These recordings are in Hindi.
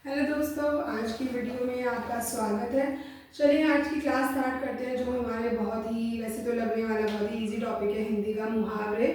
हेलो दोस्तों, आज की वीडियो में आपका स्वागत है। चलिए आज की क्लास स्टार्ट करते हैं। जो हमारे बहुत ही वैसे तो लगने वाला बहुत ही इजी टॉपिक है हिंदी का, मुहावरे।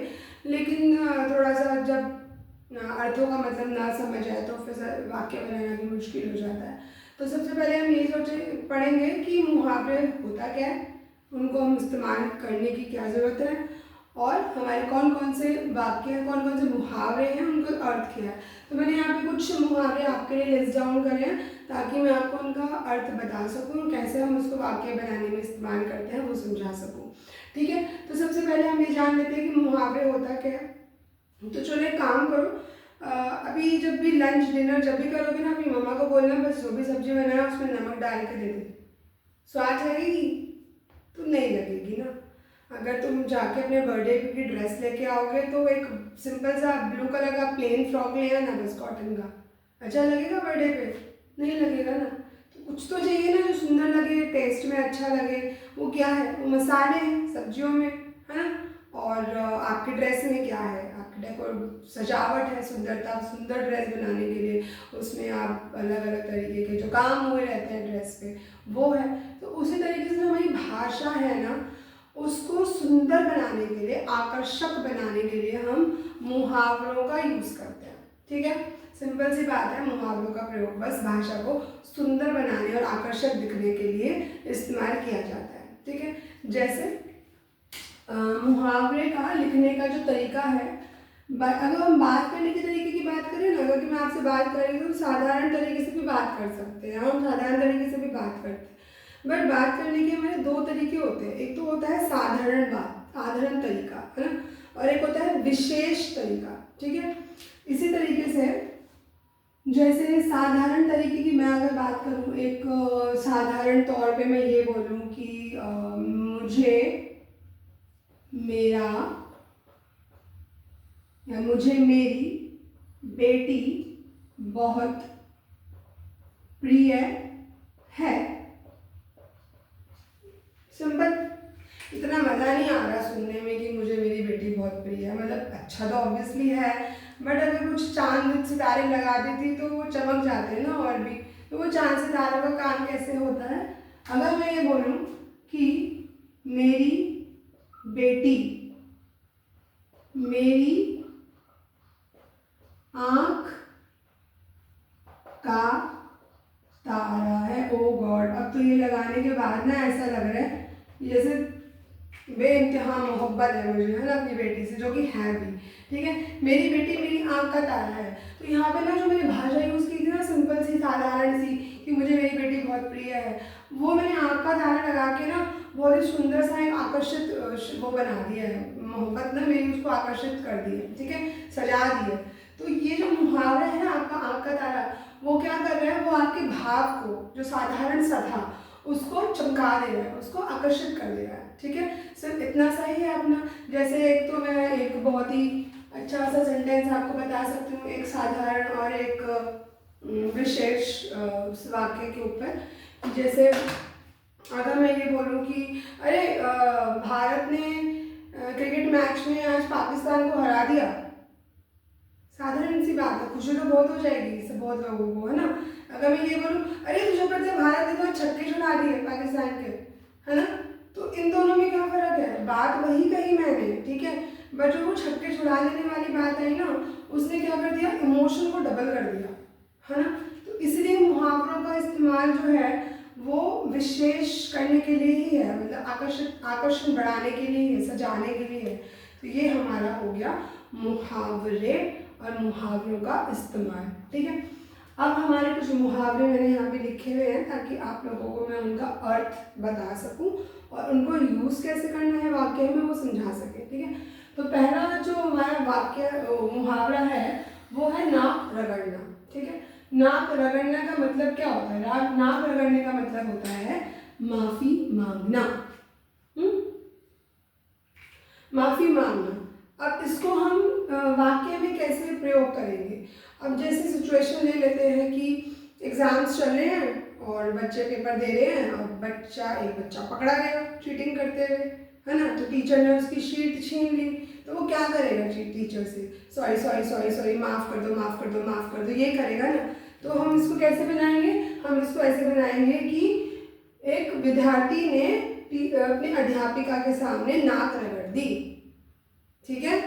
लेकिन थोड़ा सा जब अर्थों का मतलब ना समझ आए तो फिर वाक्य बनाना भी मुश्किल हो जाता है। तो सबसे पहले हम ये सोचे पढ़ेंगे कि मुहावरे होता क्या है, उनको हम इस्तेमाल करने की क्या ज़रूरत है, और हमारे कौन कौन से वाक्य हैं, कौन कौन से मुहावरे हैं, उनका अर्थ क्या है। तो मैंने यहाँ पे कुछ मुहावरे आपके लिए लिस्ट डाउन करे हैं ताकि मैं आपको उनका अर्थ बता सकूँ और कैसे हम उसको वाक्य बनाने में इस्तेमाल करते हैं वो समझा सकूँ। ठीक है, तो सबसे पहले हम ये जान लेते हैं कि मुहावरे होता क्या है। तो चलो एक काम करो, अभी जब भी लंच डिनर जब भी करोगे ना, अपनी मम्मा को बोलना बस जो भी सब्जी बनाया उसमें नमक डाल के दे दे। स्वाद लगेगी? तो नहीं लगेगी ना। अगर तुम जाके अपने बर्थडे की ड्रेस लेके आओगे तो एक सिंपल सा ब्लू कलर का प्लेन फ्रॉक ले आना बस कॉटन का, अच्छा लगेगा बर्थडे पे? नहीं लगेगा ना। तो कुछ तो चाहिए ना जो सुंदर लगे, टेस्ट में अच्छा लगे। वो क्या है? वो मसाले हैं सब्जियों में, है ना। और आपके ड्रेस में क्या है? आपकी डेकोर सजावट है, सुंदरता, सुंदर ड्रेस बनाने के लिए उसमें आप अलग अलग तरीके के जो काम हुए रहते हैं ड्रेस पे वो है। तो उसी तरीके से हमारी भाषा है ना, उसको सुंदर बनाने के लिए, आकर्षक बनाने के लिए हम मुहावरों का यूज़ करते हैं। ठीक है, सिंपल सी बात है, मुहावरों का प्रयोग बस भाषा को सुंदर बनाने और आकर्षक दिखने के लिए इस्तेमाल किया जाता है। ठीक है, जैसे मुहावरे का लिखने का जो तरीका है, अगर हम बात करने के तरीके की बात करें ना, अगर कि मैं आपसे बात कर रही हूँ तो साधारण तरीके से भी बात कर सकते हैं, हम साधारण तरीके से भी बात करते हैं। बट बात करने के हमारे दो तरीके होते हैं। एक तो होता है साधारण बात, साधारण तरीका, है ना, और एक होता है विशेष तरीका। ठीक है, इसी तरीके से जैसे साधारण तरीके की मैं अगर बात करूँ, एक साधारण तौर पे मैं ये बोलूँ कि मुझे मेरा या मुझे मेरी बेटी बहुत प्रिय है। सिंपल। इतना मज़ा नहीं आ रहा सुनने में कि मुझे मेरी बेटी बहुत प्रिय है, मतलब अच्छा तो ऑब्वियसली है, बट अगर कुछ चांद सितारे लगा देती तो वो चमक जाते हैं ना और भी। तो वो चांद सितारों का काम कैसे होता है? अगर मैं ये बोलूँ कि मेरी बेटी मेरी आँख का तारा है। ओ गॉड, अब तो ये लगाने के बाद ना ऐसा लग रहा है जैसे बेइंतहा मोहब्बत है मुझे, है ना, अपनी बेटी से, जो कि है भी। ठीक है, मेरी बेटी मेरी आँख का तारा है। तो यहाँ पे ना जो मैंने भाषा यूज़ की थी ना, सिंपल सी साधारण सी, कि मुझे मेरी बेटी बहुत प्रिय है, वो मैंने आँख का तारा लगा के ना बहुत ही सुंदर सा एक आकर्षित वो बना दिया है, मोहब्बत ना मेरी उसको आकर्षित कर दी है। ठीक है, सजा दी है। तो ये जो मुहावरा है ना आपका आँख का तारा, वो क्या कर रहा है? वो आपके भाव को, जो साधारण सा था, उसको चमका दे रहा है, उसको आकर्षित कर दे रहा है। ठीक है, सिर्फ इतना सा ही है अपना। जैसे एक तो मैं एक बहुत ही अच्छा सा सेंटेंस आपको बता सकती हूँ, एक साधारण और एक विशेष वाक्य के ऊपर। जैसे अगर मैं ये बोलूँ कि अरे भारत ने क्रिकेट मैच में आज पाकिस्तान को हरा दिया, साधारण सी बात है, खुशी तो बहुत हो जाएगी इससे बहुत लोगों को, है ना। अगर मैं ये बोलूँ अरे तुझे पता है भारत ने तो छक्के छुड़ा दिए पाकिस्तान के, है ना, तो इन दोनों में क्या फर्क है? बात वही कही मैंने, ठीक है, बट जो वो छक्के छुड़ा देने वाली बात आई ना, उसने क्या कर दिया? इमोशन को डबल कर दिया, है ना। तो इसलिए मुहावरों का इस्तेमाल जो है वो विशेष करने के लिए ही है, मतलब आकर्षण बढ़ाने के लिए है, सजाने के लिए है। तो ये हमारा हो गया मुहावरे और मुहावरों का इस्तेमाल। ठीक है, अब हमारे कुछ मुहावरे मैंने यहाँ पे लिखे हुए हैं ताकि आप लोगों को मैं उनका अर्थ बता सकूं और उनको यूज़ कैसे करना है वाक्य में वो समझा सके। ठीक है, तो पहला जो हमारा वाक्य मुहावरा है वो है नाक रगड़ना। ठीक है, नाक रगड़ना का मतलब क्या होता है? नाक रगड़ने का मतलब होता है माफ़ी मांगना। माफ़ी मांगना। अब इसको हम वाक्य में कैसे प्रयोग करेंगे? अब जैसे सिचुएशन ले लेते हैं कि एग्ज़ाम्स चल रहे हैं और बच्चे पेपर दे रहे हैं और एक बच्चा पकड़ा गया चीटिंग करते हुए, है ना। तो टीचर ने उसकी शीट छीन ली, तो वो क्या करेगा? टीचर से सॉरी सॉरी सॉरी सॉरी, माफ़ कर दो माफ़ कर दो माफ़ कर दो, ये करेगा ना। तो हम इसको कैसे बनाएंगे, हम इसको ऐसे बनाएंगे कि एक विद्यार्थी ने अपनी अध्यापिका के सामने नाक रगड़ दी, ठीक है,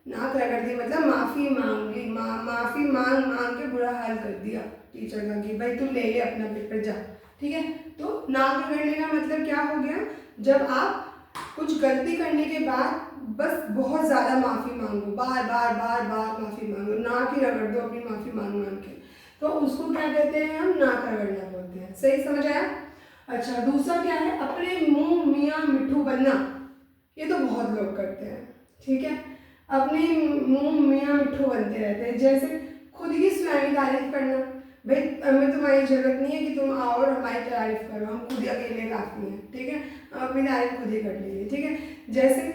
नाक रगड़ दी मतलब माफ़ी मांगी, माफ़ी मांग मांग के बुरा हाल कर दिया टीचर का कि भाई तुम ले ले अपना पेपर जा, ठीक है। तो नाक रगड़ने का मतलब क्या हो गया, जब आप कुछ गलती करने के बाद बस बहुत ज़्यादा माफ़ी मांगो, बार बार बार बार माफ़ी मांगो, नाक ही रगड़ दो अपनी माफ़ी मांग मांग के, तो उसको क्या कहते हैं, हम नाक रगड़ना बोलते हैं। सही समझ आया। अच्छा, दूसरा क्या है, अपने मुंह मियाँ मिट्ठू बनना। ये तो बहुत लोग करते हैं, ठीक है, अपने मुंह मियाँ मिट्ठू बनते रहते हैं। जैसे खुद ही स्वयं तारीफ करना, भाई हमें तुम्हारी जरूरत नहीं है कि तुम आओ और हमारी तारीफ करो, हम खुद ही अकेले काफ़ी हैं, ठीक है, हम अपनी तारीफ खुद ही कर लेंगे, ठीक है। जैसे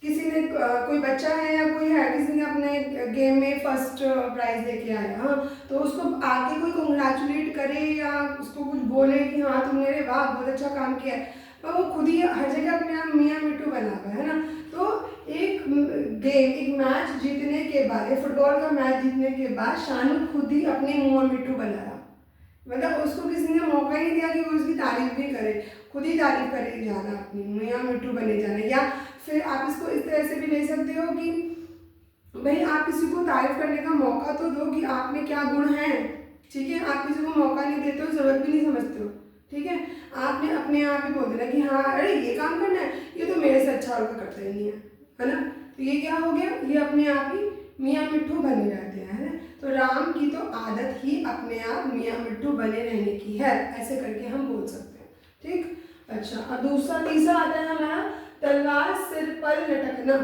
किसी ने कोई बच्चा है या कोई है, किसी ने अपने गेम में फर्स्ट प्राइज लेके आया, हाँ, तो उसको आके कोई कंग्रेचुलेट करे या उसको कुछ बोले कि हाँ तुमने रे वाह बहुत अच्छा काम किया है, तो वो खुद ही हर जगह अपने आप मियाँ मिट्टू बना हुआ है ना। तो एक गेम, एक मैच जीतने के बाद, एक फुटबॉल का मैच जीतने के बाद शानू खुद ही अपने मुँह मिट्टू बनाया, मतलब उसको किसी ने मौका ही नहीं दिया कि वो उसकी तारीफ भी करे, खुद ही तारीफ करे जाना, अपनी मियाँ मिट्टू बने जाना। या फिर आप इसको इस तरह से भी ले सकते हो कि भाई आप किसी को तारीफ करने का मौका तो दो कि आप में क्या गुण है, ठीक है, आप किसी को मौका नहीं देते हो, ज़रूरत भी नहीं समझते हो, ठीक है, आपने अपने आप ही बोल देना कि हाँ अरे ये काम करना है, ये तो मेरे से अच्छा और करता ही नहीं है ना। तो ये क्या हो गया, ये अपने आप ही मियाँ मिट्ठू बने रहते हैं, है ना। तो राम की तो आदत ही अपने आप मियाँ मिट्ठू बने रहने की है, ऐसे करके हम बोल सकते हैं, ठीक। अच्छा, अब दूसरा तीसरा आता है हमारा तलवार सिर पर लटकना।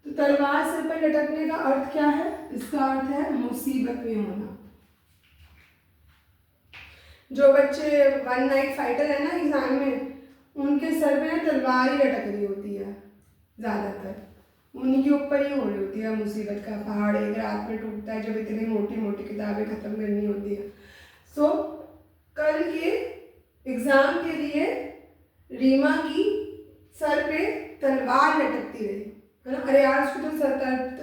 तो तलवार सिर पर लटकने का अर्थ क्या है, इसका अर्थ है मुसीबत में होना। जो बच्चे वन नाइट फाइटर है ना एग्जाम में, उनके सर में तलवार ही लटक रही होती है, ज़्यादातर उन्हीं के ऊपर ही हो रही होती है मुसीबत का पहाड़, एक रात में टूटता है जब इतनी मोटी मोटी किताबें ख़त्म करनी होती है। सो कल के एग्ज़ाम के लिए रीमा की सर पे तलवार लटकती रही, है ना। अरे यार उसकी तो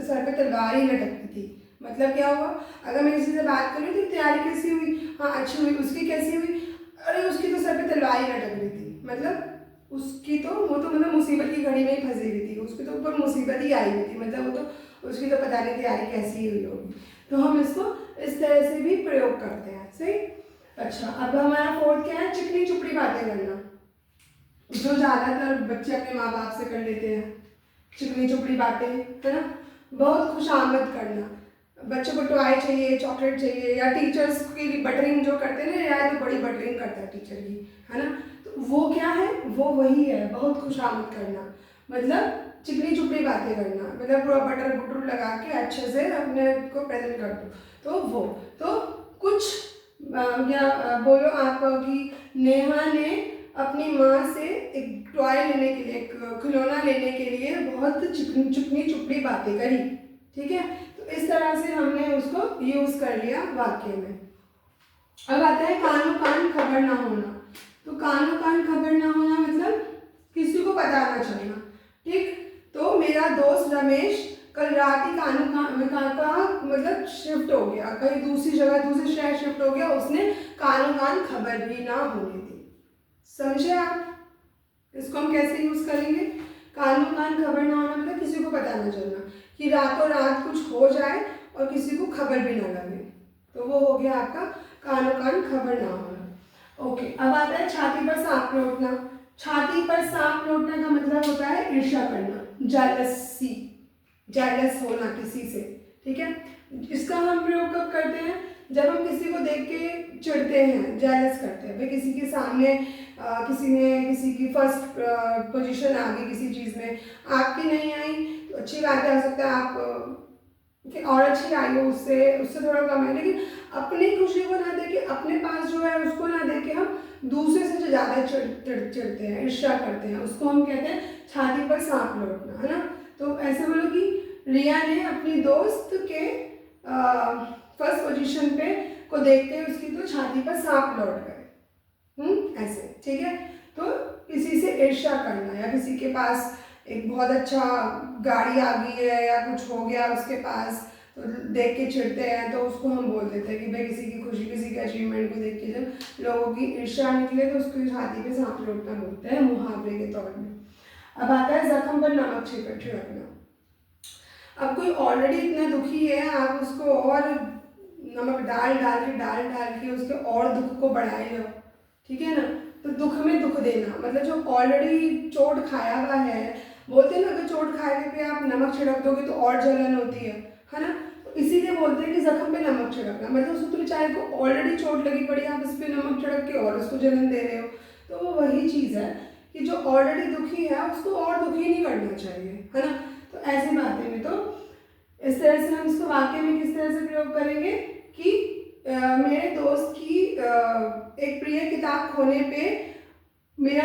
सर पे तलवार ही लटकती थी, मतलब क्या हुआ, अगर मैं किसी से बात करूँ तो तैयारी कैसी हुई, हाँ अच्छी हुई, उसकी कैसी हुई, अरे उसकी तो सर पे तलवार ही लटक रही थी, मतलब उसकी तो वो तो मतलब मुसीबत की घड़ी में ही फंसी हुई थी, उसके तो ऊपर मुसीबत ही आई हुई थी, मतलब वो तो उसकी तो पता नहीं तैयारी कैसी हुई होगी। तो हम इसको इस तरह से भी प्रयोग करते हैं, सही। अच्छा, अब हमारा फोर्थ क्या है, चिकनी चुपड़ी बातें करना, जो ज़्यादातर बच्चे अपने माँ बाप से कर लेते हैं, चिकनी चुपड़ी बातें, है ना। बहुत खुशामद करना, बच्चों को टॉय चाहिए, चॉकलेट चाहिए, या टीचर्स की बटरिंग जो करते हैं ना, यार तो बड़ी बटरिंग करता है टीचर की, है ना। तो वो क्या है, वो वही है, बहुत खुशामद करना, मतलब चिकनी चुपड़ी बातें करना, मतलब पूरा बटर बुटर लगा के अच्छे से अपने को प्रेजेंट कर दो। तो वो तो कुछ या बोलो आप कि नेहा ने अपनी माँ से एक टॉय लेने के लिए, एक खिलौना लेने के लिए बहुत चिकनी चुपड़ी बातें करी, ठीक है। तो इस तरह से हमने उसको यूज़ कर लिया वाक्य में। अब आता है कानो कान खबर ना होना। तो कानो कान खबर ना होना मतलब किसी को पता ना चलना, ठीक। तो मेरा दोस्त रमेश कल रात ही कानो कान का मतलब शिफ्ट हो गया, कहीं दूसरी जगह दूसरे शहर शिफ्ट हो गया, उसने कानो कान खबर भी ना होने दी। समझे आप, इसको हम कैसे यूज करेंगे, कानो कान खबर ना होना मतलब किसी को पता ना चलना, कि रातों रात कुछ हो जाए और किसी को खबर भी ना लगे, तो वो हो गया आपका कानो कान खबर ना होना। ओके, अब आता है छाती पर सांप लौटना। छाती पर सांप लौटने का मतलब होता है ईर्ष्या करना, जेलसी, जेलस होना किसी से, ठीक है। इसका हम प्रयोग कब करते हैं, जब हम किसी को देख के चिढ़ते हैं, जेलस करते हैं, भाई किसी के सामने किसी ने किसी की फर्स्ट पोजीशन आ गई किसी चीज़ में, आपकी नहीं आई तो अच्छी बात है, हो सकता है आप कि और अच्छी आई हो उससे थोड़ा कम है, लेकिन अपनी खुशी को ना देके, अपने पास जो है उसको ना देके हम दूसरे से जो ज़्यादा चिढ़ते हैं, ईर्ष्या करते हैं, उसको हम कहते हैं छाती पर सांप लौटना, है ना। तो ऐसे बोलो कि रिया ने अपनी दोस्त के फर्स्ट पोजीशन पे को देखते हुए उसकी तो छाती पर सांप लौट गए, ऐसे, ठीक है। तो किसी से ईर्ष्या करना, या किसी के पास एक बहुत अच्छा गाड़ी आ गई है या कुछ हो गया उसके पास, तो देख के चिढ़ते हैं, तो उसको हम बोल देते हैं कि भाई किसी की खुशी, किसी के अचीवमेंट को देख के जब लोगों की ईर्ष्या निकले तो उसको छाती पे सांप लौटना बोलते हैं मुहावरे के तौर में। अब आता है जख्म पर नमक छिड़कना। अब कोई ऑलरेडी इतना दुखी है, आप उसको और नमक डाल के उसके और दुख को बढ़ाए लो, ठीक है ना। तो दुख में दुख देना मतलब जो ऑलरेडी चोट खाया हुआ है, बोलते हैं ना अगर चोट खाने पे आप नमक छिड़क दोगे तो और जलन होती है ना। तो इसीलिए बोलते हैं कि जख्म पे नमक छिड़कना, मतलब उसको बेचारे को ऑलरेडी चोट लगी पड़ी, आप इस पे नमक छिड़क के और उसको जलन दे रहे हो। तो वो वही चीज़ है कि जो ऑलरेडी दुखी है उसको और दुखी नहीं करना चाहिए, है ना। तो ऐसी बातें में तो इस तरह से हम इसको वाक्य में किस तरह से प्रयोग करेंगे कि मेरे दोस्त की एक प्रिय किताब खोने पे मेरे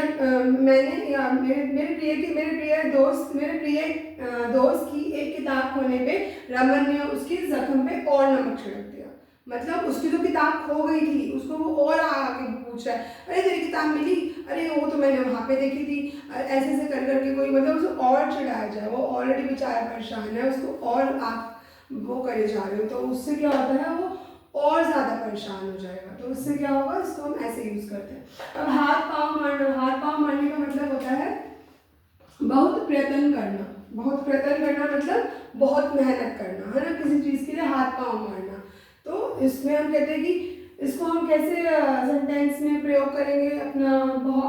प्रिय दोस्त की एक किताब खोने पे रमन ने उसके जख्म पे और नमक छिड़क दिया। मतलब उसकी तो किताब खो गई थी, उसको वो और आके पूछ रहा है, अरे तेरी किताब मिली, अरे वो तो मैंने वहाँ पे देखी थी, ऐसे ऐसे कर करके कोई मतलब उसे और चिढ़ाया जाए। वो ऑलरेडी बेचारा परेशान है, उसको और आप वो करे जा रहे हो, तो उससे क्या होता है वो और ज़्यादा परेशान हो जाएगा। तो उससे क्या होगा, इसको हम ऐसे यूज़ करते हैं। अब हाथ पाँव मारने का मतलब होता है बहुत प्रयत्न करना। बहुत प्रयत्न करना मतलब बहुत मेहनत करना, है ना, किसी चीज़ के लिए हाथ पाँव मारना। तो इसमें हम कहते हैं कि इसको हम कैसे सेंटेंस में प्रयोग करेंगे अपना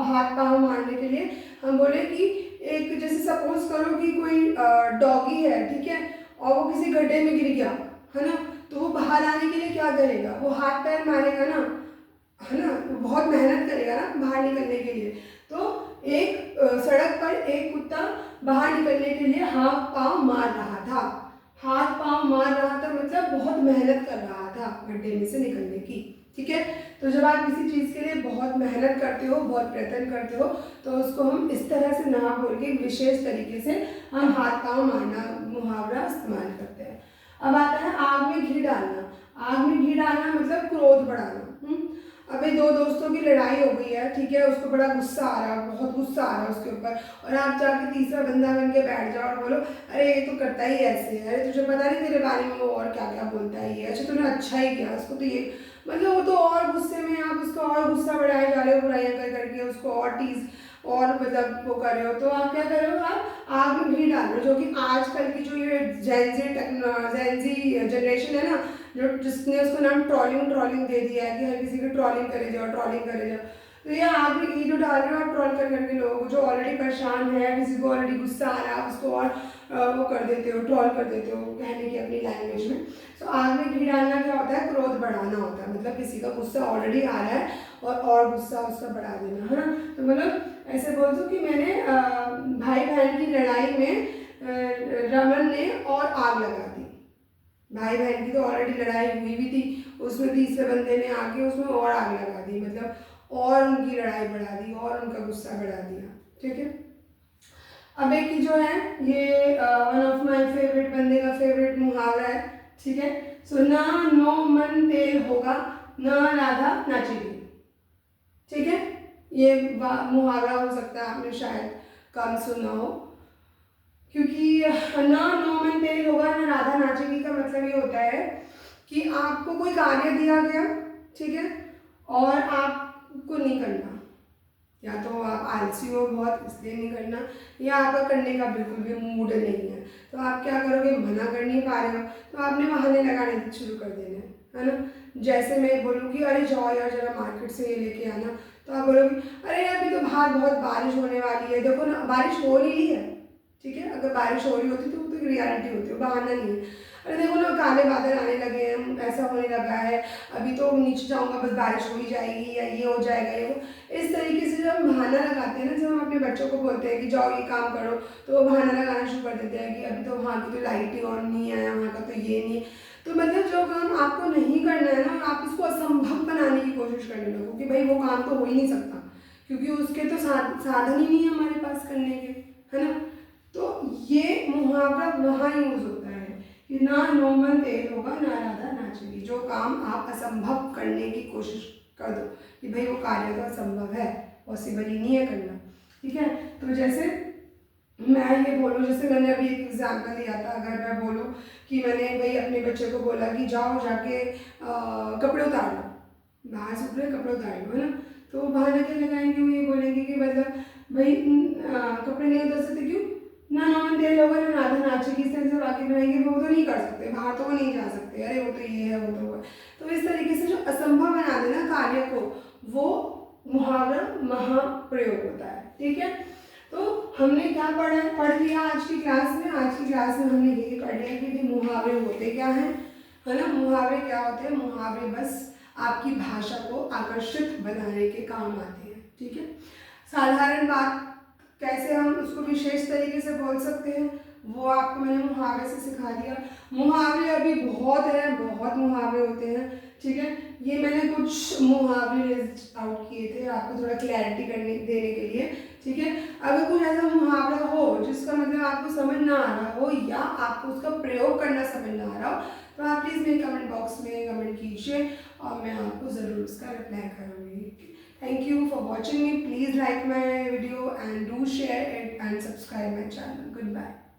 हाथ पाँव मारने के लिए। हम बोले कि एक जैसे सपोज करो कि कोई डॉगी है, ठीक है, और वो किसी गड्ढे में गिर गया, है ना। तो वो बाहर आने के लिए क्या करेगा, वो हाथ पैर मारेगा ना, है ना, बहुत मेहनत करेगा ना बाहर निकलने के लिए। तो एक सड़क पर एक कुत्ता बाहर निकलने के लिए हाथ पाँव मार रहा था। हाथ पाँव मार रहा था मतलब बहुत मेहनत कर रहा था गड्ढे में से निकलने की, ठीक है। तो जब आप किसी चीज़ के लिए बहुत मेहनत करते हो, बहुत प्रयत्न करते हो, तो उसको हम इस तरह से ना बोल के विशेष तरीके से हम हाथ पाँव मारना मुहावरा इस्तेमाल करते हैं। अब आता है आग में घी डालना। आग में घी डालना मतलब क्रोध बढ़ाना। अबे दो दोस्तों की लड़ाई हो गई है, ठीक है, उसको बड़ा गुस्सा आ रहा है, बहुत गुस्सा आ रहा है उसके ऊपर, और आप जाके तीसरा बंदा बन के बैठ जाओ और बोलो अरे ये तो करता ही ऐसे है, अरे तुझे पता नहीं तेरे बारे में वो और क्या क्या बोलता है ये, अच्छा तूने अच्छा ही किया, उसको तो ये, मतलब वो तो और गुस्से में, आप उसको और गुस्सा बढ़ाए जा रहे हो, बुराइयाँ कर करके उसको और टीज और मतलब वो कर रहे हो। तो आप क्या कर रहे हो, आप आग में घी डाल रहे हो, जो कि आजकल की जो ये जेंजी जनरेशन है ना, जो जिसने उसको नाम ट्रॉलिंग दे दिया है कि हर किसी की ट्रॉलिंग करे जाओ। तो ये आग में घी जो डाल रहे हो आप ट्रॉल कर करके लोगों को, जो ऑलरेडी परेशान है, किसी को ऑलरेडी गुस्सा आ रहा है, उसको और वो कर देते हो, ट्रॉल कर देते हो कहने की अपनी लैंग्वेज में। तो आग में घी डालना क्या होता है, क्रोध बढ़ाना होता है, मतलब किसी का गुस्सा ऑलरेडी आ रहा है और गुस्सा उसका बढ़ा देना, है ना। तो मतलब ऐसे बोल दो कि मैंने भाई बहन की लड़ाई में रमन ने और आग लगा दी। भाई बहन की तो ऑलरेडी लड़ाई हुई भी थी, उसमें तीसरे बंदे ने आके उसमें और आग लगा दी, मतलब और उनकी लड़ाई बढ़ा दी और उनका गुस्सा बढ़ा दिया, ठीक है। अब एक जो है ये वन ऑफ माय फेवरेट, बंदे का फेवरेट मुहावरा है, ठीक है। सो ना नो मन तेल होगा, ना राधा नाचेगी, ठीक है। ये मुहावरा हो सकता है आपने शायद कम सुना हो, क्योंकि ना नो मन तेल होगा ना राधा नाचेगी का मतलब ये होता है कि आपको कोई कार्य दिया गया, ठीक है, और आपको नहीं करना, या तो आप आलसी हो बहुत इसलिए नहीं करना, या आपका करने का बिल्कुल भी मूड नहीं है, तो आप क्या करोगे, मना कर नहीं पा रहे हो, तो आपने बहाने लगाने शुरू कर देने, है ना। जैसे मैं बोलूँगी अरे जाओ यार जरा मार्केट से ये लेके आना, तो आप बोलोगे अरे अभी तो बाहर बहुत बारिश होने वाली है, देखो ना बारिश हो रही है, ठीक है। अगर बारिश हो रही होती तो वो तो रियलिटी होती है, बहाना नहीं है। अरे देखो ना काले बादल आने लगे हैं, ऐसा होने लगा है, अभी तो नीचे जाऊंगा बस बारिश हो ही जाएगी, या ये हो जाएगा ये वो। इस तरीके से जब हम बहाना लगाते हैं ना, जब हम अपने बच्चों को बोलते हैं कि जाओ ये काम करो, तो वो बहाना लगाना शुरू कर देते हैं कि अभी तो वहाँ की तो लाइट ही ऑन नहीं है, वहाँ का तो ये नहीं। तो मतलब जो काम आपको नहीं करना है ना, आप उसको असंभव बनाने की कोशिश करने लगो कि भाई वो काम तो हो ही नहीं सकता, क्योंकि उसके तो साधन ही नहीं है हमारे पास करने के, है ना। तो ये मुहावरा वहाँ यूज होता है कि ना नो मन तेल होगा ना राधा नाचेगी, जो काम आप असंभव करने की कोशिश कर दो कि भाई वो कार्य तो असंभव है, पॉसिबल ही नहीं है करना, ठीक है। तो जैसे मैं ये बोलूँ, जैसे मैंने अभी एक एग्जाम्पल दिया था, अगर मैं बोलूँ कि मैंने भाई अपने बच्चे को बोला कि जाओ जाके कपड़े उतार लो, बाहर से उतरे कपड़े उतार लो, है ना, तो वो बहाना क्या लगाएंगे, वो ये बोलेंगे कि मतलब भाई कपड़े नहीं उतार सकते, क्यों ना, नॉर्मल तेल होगा ना, नाता नाचे किस तरह से बाकी बनाएंगे, वो तो नहीं कर सकते, बाहर तो वो नहीं जा सकते, अरे वो तो ये है, वो तो वो है। तो इस तरीके से जो असंभव बना देना कार्य को, वो मुहावरा महाप्रयोग होता है। ठीक है, तो हमने क्या पढ़ लिया आज की क्लास में? आज की क्लास में हमने ये पढ़ लिया कि मुहावरे होते क्या हैं, है ना। मुहावरे क्या होते हैं? मुहावरे बस आपकी भाषा को आकर्षित बनाने के काम आते हैं। ठीक है, साधारण बात कैसे हम उसको विशेष तरीके से बोल सकते हैं, वो आपको मैंने मुहावरे से सिखा दिया। मुहावरे अभी बहुत है, बहुत मुहावरे होते हैं। ठीक है, ये मैंने कुछ मुहावरे लिस्ट आउट किए थे आपको थोड़ा क्लैरिटी करने देने के लिए। ठीक है, अगर कोई ऐसा मुहावरा हो जिसका मतलब आपको समझ ना आ रहा हो या आपको उसका प्रयोग करना समझ ना आ रहा हो, तो आप प्लीज़ मेरे कमेंट बॉक्स में कमेंट कीजिए और मैं आपको ज़रूर उसका रिप्लाई करूँगी। Thank you for watching me. Please like my video and do share it and subscribe my channel. Goodbye.